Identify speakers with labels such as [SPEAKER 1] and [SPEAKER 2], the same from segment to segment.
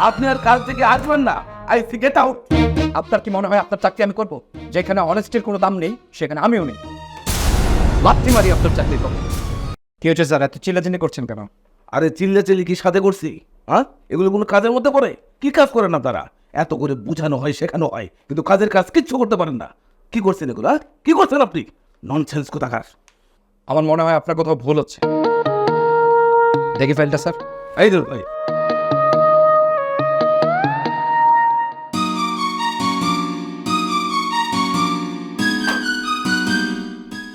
[SPEAKER 1] আপনি আর কাজ থেকে আসবেন না। I see get out.
[SPEAKER 2] আপনার কি মনে হয় আপনার চাকরি আমি করব? যেখানে অনেস্টির কোনো দাম নেই সেখানে আমিও নেই। লাথি মারি আপনার চাকরি করব। কি হয়েছে স্যার, এত চিল্লাচিল্লি করছেন কেন?
[SPEAKER 1] আরে চিল্লাচিল্লি কি সাথে করছি? হ্যাঁ, এগুলো কোনো কাজের মধ্যে করে? কি কাজ করে না তারা? এত করে বুঝানো হয়, শেখানো হয়, কিন্তু কাজের কাজ কিচ্ছু করতে পারেন না। কি করছেন এগুলো? কি করছেন আপনি? ননসেন্স কোথাকার।
[SPEAKER 2] আমার মনে হয় আপনার কোথাও ভুল হচ্ছে। দেখি ফাইলটা স্যার।
[SPEAKER 1] এই ধর ভাই,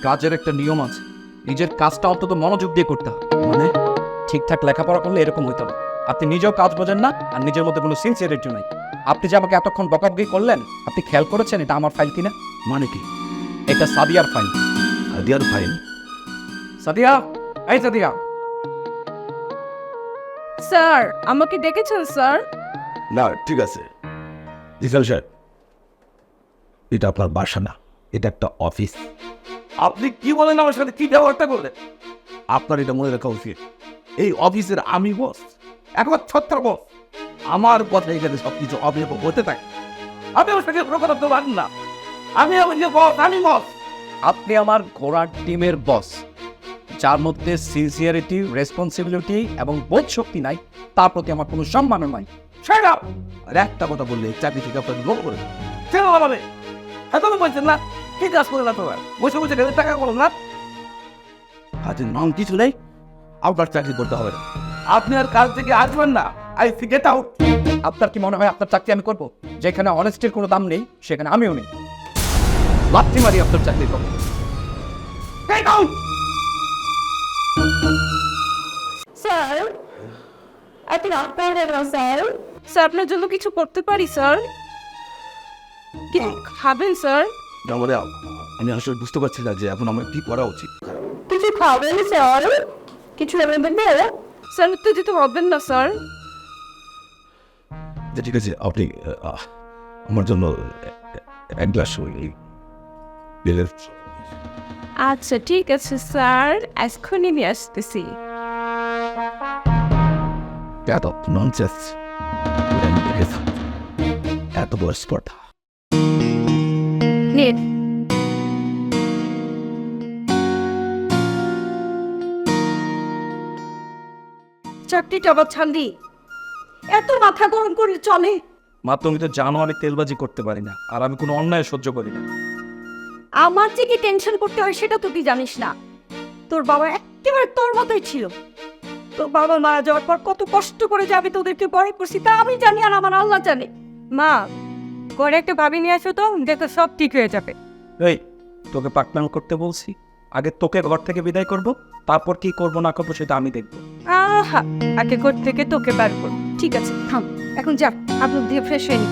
[SPEAKER 2] কাজের একটা নিয়ম আছে, নিজের কাজটা অন্তত মনোযোগ দিয়ে করতে হবে।
[SPEAKER 1] মানে
[SPEAKER 2] ঠিকঠাক লেখাপড়া করলে এরকম হইতো না। আপনি নিজেও কাজ বোঝেন না আর নিজের মধ্যে কোনো সিনসিয়ারিটি নাই। আপনি যে আমাকে এতক্ষণ বকাবকি করলেন, আপনি খেয়াল করেছেন এটা আমার ফাইল কিনা?
[SPEAKER 1] মানে কি?
[SPEAKER 2] এটা সাদিয়ার ফাইল।
[SPEAKER 1] হাদিয়ার ফাইল?
[SPEAKER 2] সাদিয়া, এই সাদিয়া।
[SPEAKER 3] স্যার, আমাকে ডেকেছেন স্যার?
[SPEAKER 1] না, ঠিক আছে জিসাল সাহেব, এটা আপনার বাসা না, এটা একটা অফিস। আপনি কি বলেন আমার সাথে? কি ব্যবহারটা করলেন? আপনার এটা মনে রাখা উচিত, এই অফিসের আমি বস, একবার ছত্র বস। আমার কথা এখানে সবকিছু অবিলম্ব হতে থাকে। আপনি আমার সাথে কোনো কথা বলতে পারেন না। আমি আমার বস, আমি বস।
[SPEAKER 2] আপনি আমার ঘোড়ার টিমের বস, যার মধ্যে সিনসিয়ারিটি, রেসপন্সিবিলিটি এবং বোধ শক্তি নাই, তার প্রতি আমার কোনো সম্মানও নাই।
[SPEAKER 1] Shut up! আর একটা কথা বললে চাকরি থেকে আপনাকে লোক করে ছেড়ে হবে। এত বলছেন না, কি কাজ করে না তোমার? বসে বসে গেলে টাকা করো না, হাতে নাম কিছু নেই, আপনার চাকরি করতে হবে না। আপনি আর কাজ থেকে আসবেন না। I see get out.
[SPEAKER 2] আপনার কি মনে হয় আপনার চাকরি আমি করব? যেখানে অনেস্টির কোনো দাম নেই সেখানে আমিও নেই। লাথি মারি আপনার চাকরি করব।
[SPEAKER 1] Get out.
[SPEAKER 3] স্যার, আপনি আপনার স্যার। স্যার, আপনার জন্য কিছু করতে পারি স্যার? কিছু খাবেন স্যার?
[SPEAKER 1] না মানে আমি আসলে বুঝতে পারছি না যে এখন আমার কি করা উচিত।
[SPEAKER 3] কিছু খাবেন স্যার? কিছু নেবেন না? স্যার, উত্তেজিত হবেন না স্যার।
[SPEAKER 1] যে ঠিক আছে, আপনি আমার জন্য এক গ্লাস বেলের।
[SPEAKER 3] আচ্ছা ঠিক আছে স্যার, এক্ষুনি নিয়ে আসতেছি।
[SPEAKER 1] এত ননসেন্স, এত বড় স্পর্ধা।
[SPEAKER 3] নিন। চাকরিটা আবার ছাড়লি? এত মাথা গরম করে চলে?
[SPEAKER 2] মা, তুমি তো জানো আমি তেলবাজি করতে পারি না, আর আমি কোনো অন্যায় সহ্য করি না।
[SPEAKER 3] আমার যে কি টেনশন করতে হয় সেটা তো তুই জানিস না। তোর বাবা একেবারে তোর মতোই ছিল। তোর বাবা মারা যাওয়ার পর কত কষ্ট করে যাবে তোদেরকে বড় করছি, তা আমি জানি আর আমার আল্লাহ জানে। মা, ঘরে একটা ভাবি নিয়ে আসো তো, দেখো সব ঠিক হয়ে যাবে।
[SPEAKER 2] এই, তোকে পাকনাম করতে বলছি? আগে তোকে ঘর থেকে বিদায় করব, তারপর কি করব না করবো সেটা আমি দেখব।
[SPEAKER 3] আহা, আগে ঘর থেকে তোকে বার করব। ঠিক আছে থাম, এখন যা, হাত মুখ দিয়ে ফ্রেশ হয়ে নি।